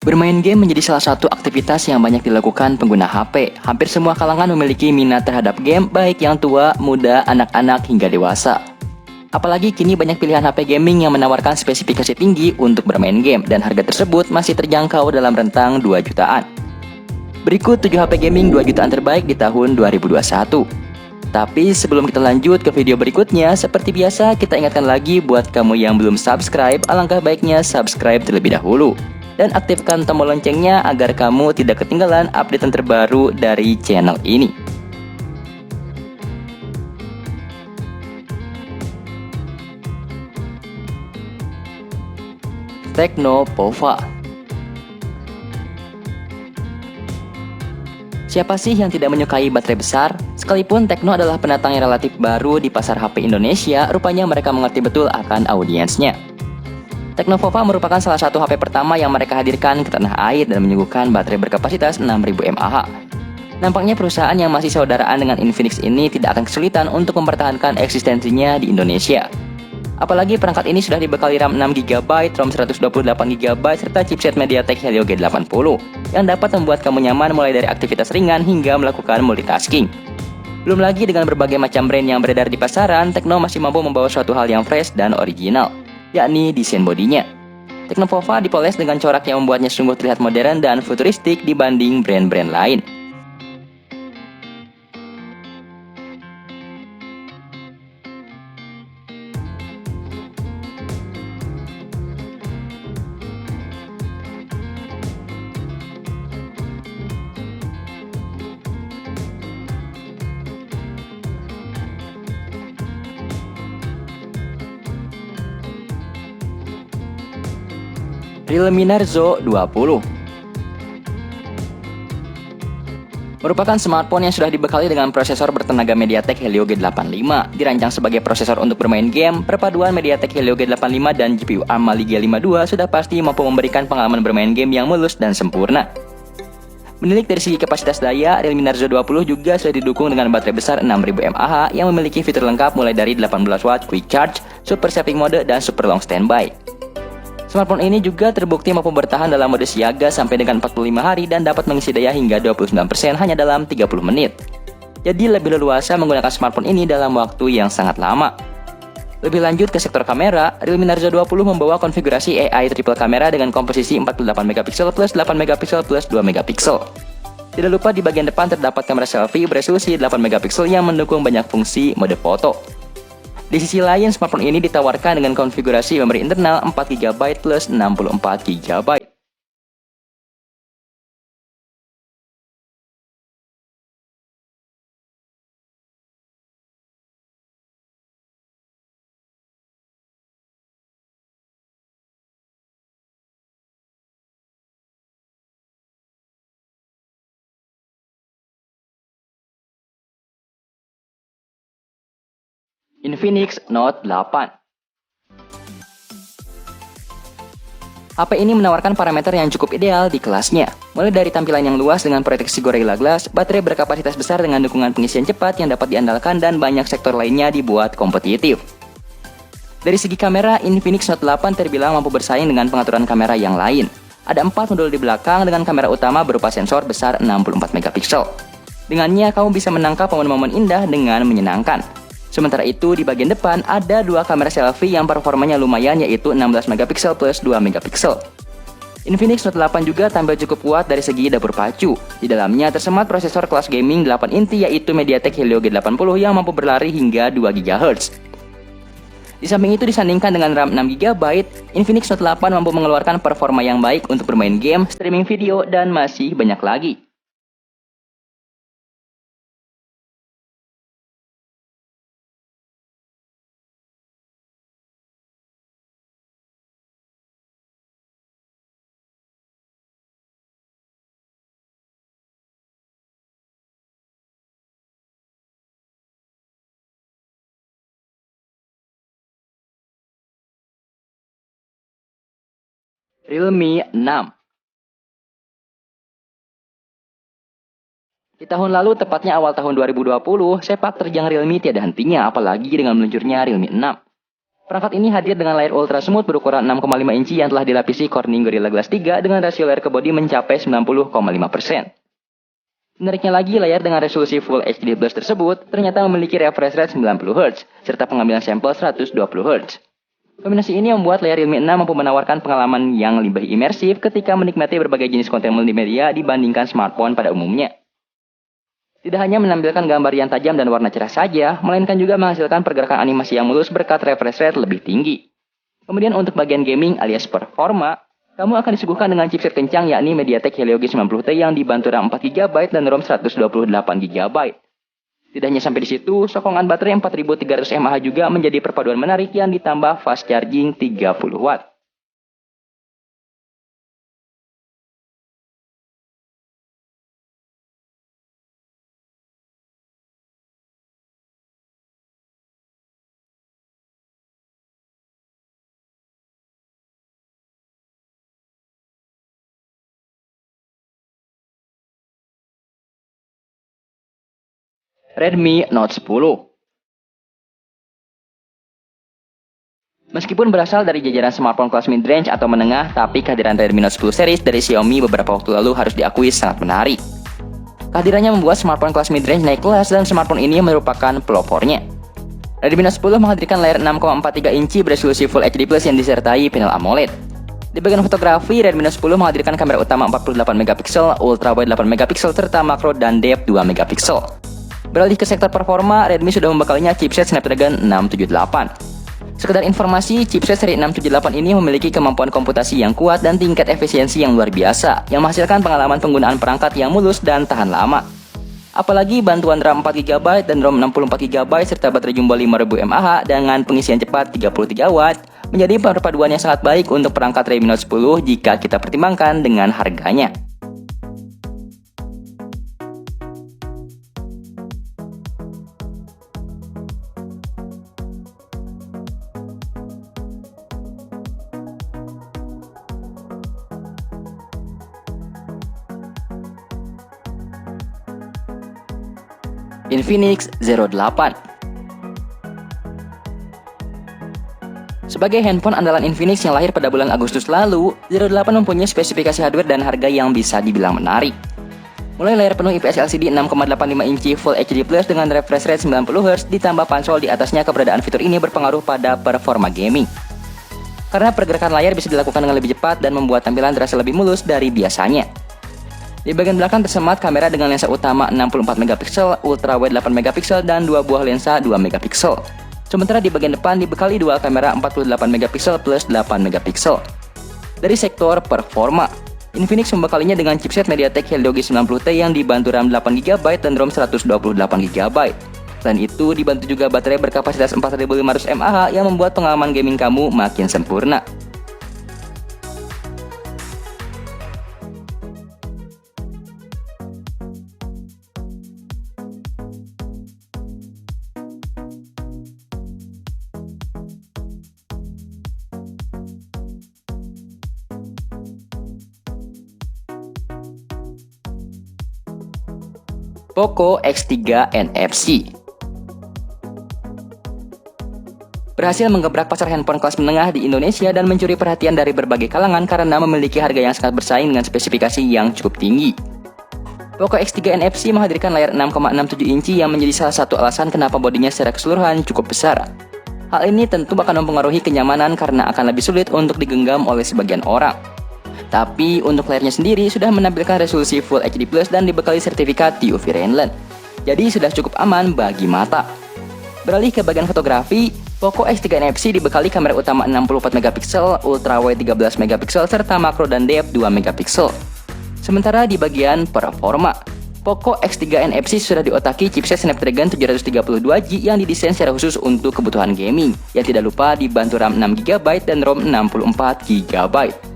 Bermain game menjadi salah satu aktivitas yang banyak dilakukan pengguna HP. Hampir semua kalangan memiliki minat terhadap game, baik yang tua, muda, anak-anak, hingga dewasa. Apalagi kini banyak pilihan HP gaming yang menawarkan spesifikasi tinggi untuk bermain game, dan harga tersebut masih terjangkau dalam rentang 2 jutaan. Berikut 7 HP gaming 2 jutaan terbaik di tahun 2021. Tapi sebelum kita lanjut ke video berikutnya, seperti biasa kita ingatkan lagi buat kamu yang belum subscribe, alangkah baiknya subscribe terlebih dahulu. Dan aktifkan tombol loncengnya agar kamu tidak ketinggalan update terbaru dari channel ini. Tecno Pova. Siapa sih yang tidak menyukai baterai besar? Sekalipun Tecno adalah pendatang yang relatif baru di pasar HP Indonesia, rupanya mereka mengerti betul akan audiensnya. Tecno Pova merupakan salah satu HP pertama yang mereka hadirkan ke tanah air dan menyuguhkan baterai berkapasitas 6000 mAh. Nampaknya perusahaan yang masih saudaraan dengan Infinix ini tidak akan kesulitan untuk mempertahankan eksistensinya di Indonesia. Apalagi perangkat ini sudah dibekali RAM 6GB, ROM 128GB, serta chipset MediaTek Helio G80 yang dapat membuat kamu nyaman mulai dari aktivitas ringan hingga melakukan multitasking. Belum lagi dengan berbagai macam brand yang beredar di pasaran, Tecno masih mampu membawa suatu hal yang fresh dan original, yakni desain bodinya. Tecno Pova dipoles dengan corak yang membuatnya sungguh terlihat modern dan futuristik dibanding brand-brand lain. Realme Narzo 20 merupakan smartphone yang sudah dibekali dengan prosesor bertenaga MediaTek Helio G85. Dirancang sebagai prosesor untuk bermain game, perpaduan MediaTek Helio G85 dan GPU ARM Mali G52 sudah pasti mampu memberikan pengalaman bermain game yang mulus dan sempurna. Menilik dari segi kapasitas daya, Realme Narzo 20 juga sudah didukung dengan baterai besar 6000 mAh yang memiliki fitur lengkap mulai dari 18 watt Quick Charge, Super Saving Mode, dan Super Long Standby. Smartphone ini juga terbukti mampu bertahan dalam mode siaga sampai dengan 45 hari dan dapat mengisi daya hingga 29% hanya dalam 30 menit. Jadi lebih leluasa menggunakan smartphone ini dalam waktu yang sangat lama. Lebih lanjut ke sektor kamera, Realme Narzo 20 membawa konfigurasi AI triple kamera dengan komposisi 48MP plus 8MP plus 2MP. Tidak lupa di bagian depan terdapat kamera selfie beresolusi 8MP yang mendukung banyak fungsi mode foto. Di sisi lain, smartphone ini ditawarkan dengan konfigurasi memori internal 4GB plus 64GB. Infinix Note 8. HP ini menawarkan parameter yang cukup ideal di kelasnya. Mulai dari tampilan yang luas dengan proteksi Gorilla Glass, baterai berkapasitas besar dengan dukungan pengisian cepat yang dapat diandalkan, dan banyak sektor lainnya dibuat kompetitif. Dari segi kamera, Infinix Note 8 terbilang mampu bersaing dengan pengaturan kamera yang lain. Ada 4 modul di belakang dengan kamera utama berupa sensor besar 64MP. Dengannya, kamu bisa menangkap momen-momen indah dengan menyenangkan. Sementara itu, di bagian depan ada 2 kamera selfie yang performanya lumayan, yaitu 16MP plus 2MP. Infinix Note 8 juga tampil cukup kuat dari segi dapur pacu. Di dalamnya tersemat prosesor kelas gaming 8 inti yaitu MediaTek Helio G80 yang mampu berlari hingga 2GHz. Di samping itu, disandingkan dengan RAM 6GB, Infinix Note 8 mampu mengeluarkan performa yang baik untuk bermain game, streaming video, dan masih banyak lagi. Realme 6. Di tahun lalu, tepatnya awal tahun 2020, sepak terjang Realme tiada hentinya, apalagi dengan meluncurnya Realme 6. Perangkat ini hadir dengan layar ultra smooth berukuran 6,5 inci yang telah dilapisi Corning Gorilla Glass 3 dengan rasio layar ke bodi mencapai 90,5%. Menariknya lagi, layar dengan resolusi Full HD Plus tersebut ternyata memiliki refresh rate 90Hz serta pengambilan sampel 120Hz. Kombinasi ini membuat layar Realme 6 mampu menawarkan pengalaman yang lebih imersif ketika menikmati berbagai jenis konten multimedia dibandingkan smartphone pada umumnya. Tidak hanya menampilkan gambar yang tajam dan warna cerah saja, melainkan juga menghasilkan pergerakan animasi yang mulus berkat refresh rate lebih tinggi. Kemudian untuk bagian gaming alias performa, kamu akan disuguhkan dengan chipset kencang yakni MediaTek Helio G90T yang dibantu RAM 4GB dan ROM 128GB. Tidak hanya sampai di situ, sokongan baterai 4300 mAh juga menjadi perpaduan menarik yang ditambah fast charging 30 watt. Redmi Note 10. Meskipun berasal dari jajaran smartphone kelas mid-range atau menengah, tapi kehadiran Redmi Note 10 series dari Xiaomi beberapa waktu lalu harus diakui sangat menarik. Kehadirannya membuat smartphone kelas mid-range naik kelas dan smartphone ini merupakan pelopornya. Redmi Note 10 menghadirkan layar 6,43 inci beresolusi Full HD Plus yang disertai panel AMOLED. Di bagian fotografi, Redmi Note 10 menghadirkan kamera utama 48MP, ultra wide 8MP serta makro dan depth 2MP. Beralih ke sektor performa, Redmi sudah membekalinya chipset Snapdragon 678. Sekedar informasi, chipset seri 678 ini memiliki kemampuan komputasi yang kuat dan tingkat efisiensi yang luar biasa, yang menghasilkan pengalaman penggunaan perangkat yang mulus dan tahan lama. Apalagi bantuan RAM 4GB dan ROM 64GB serta baterai jumbo 5000 mAh dengan pengisian cepat 33W menjadi perpaduan yang sangat baik untuk perangkat Redmi Note 10 jika kita pertimbangkan dengan harganya. Infinix Zero 8. Sebagai handphone andalan Infinix yang lahir pada bulan Agustus lalu, Zero 8 mempunyai spesifikasi hardware dan harga yang bisa dibilang menarik. Mulai layar penuh IPS LCD 6,85 inci Full HD Plus dengan refresh rate 90Hz ditambah pansol di atasnya, keberadaan fitur ini berpengaruh pada performa gaming. Karena pergerakan layar bisa dilakukan dengan lebih cepat dan membuat tampilan terasa lebih mulus dari biasanya. Di bagian belakang tersemat kamera dengan lensa utama 64MP, ultra wide 8MP dan dua buah lensa 2MP. Sementara di bagian depan dibekali dual kamera 48MP plus 8MP. Dari sektor performa, Infinix membekalinya dengan chipset MediaTek Helio G90T yang dibantu RAM 8GB dan ROM 128GB. Selain itu, dibantu juga baterai berkapasitas 4500 mAh yang membuat pengalaman gaming kamu makin sempurna. Poco X3 NFC berhasil menggebrak pasar handphone kelas menengah di Indonesia dan mencuri perhatian dari berbagai kalangan karena memiliki harga yang sangat bersaing dengan spesifikasi yang cukup tinggi. Poco X3 NFC menghadirkan layar 6,67 inci yang menjadi salah satu alasan kenapa bodinya secara keseluruhan cukup besar. Hal ini tentu akan mempengaruhi kenyamanan karena akan lebih sulit untuk digenggam oleh sebagian orang. Tapi untuk layarnya sendiri sudah menampilkan resolusi Full HD Plus dan dibekali sertifikat UV Rainland. Jadi sudah cukup aman bagi mata. Beralih ke bagian fotografi, Poco X3 NFC dibekali kamera utama 64MP, ultra wide 13MP serta makro dan depth 2MP. Sementara di bagian performa, Poco X3 NFC sudah diotaki chipset Snapdragon 732G yang didesain secara khusus untuk kebutuhan gaming, yang tidak lupa dibantu RAM 6GB dan ROM 64GB.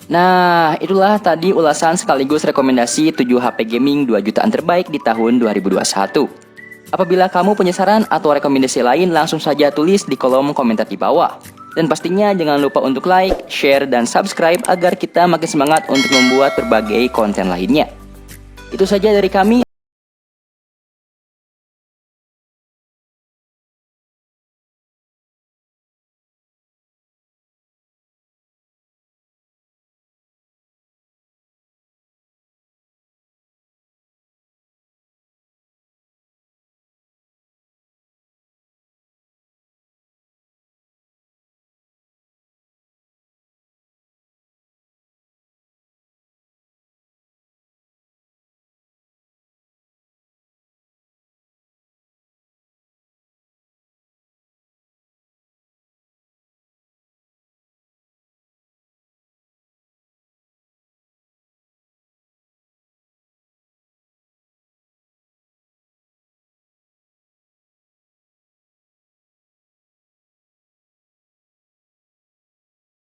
Nah, itulah tadi ulasan sekaligus rekomendasi 7 HP gaming 2 jutaan terbaik di tahun 2021. Apabila kamu punya saran atau rekomendasi lain, langsung saja tulis di kolom komentar di bawah. Dan pastinya jangan lupa untuk like, share, dan subscribe agar kita makin semangat untuk membuat berbagai konten lainnya. Itu saja dari kami,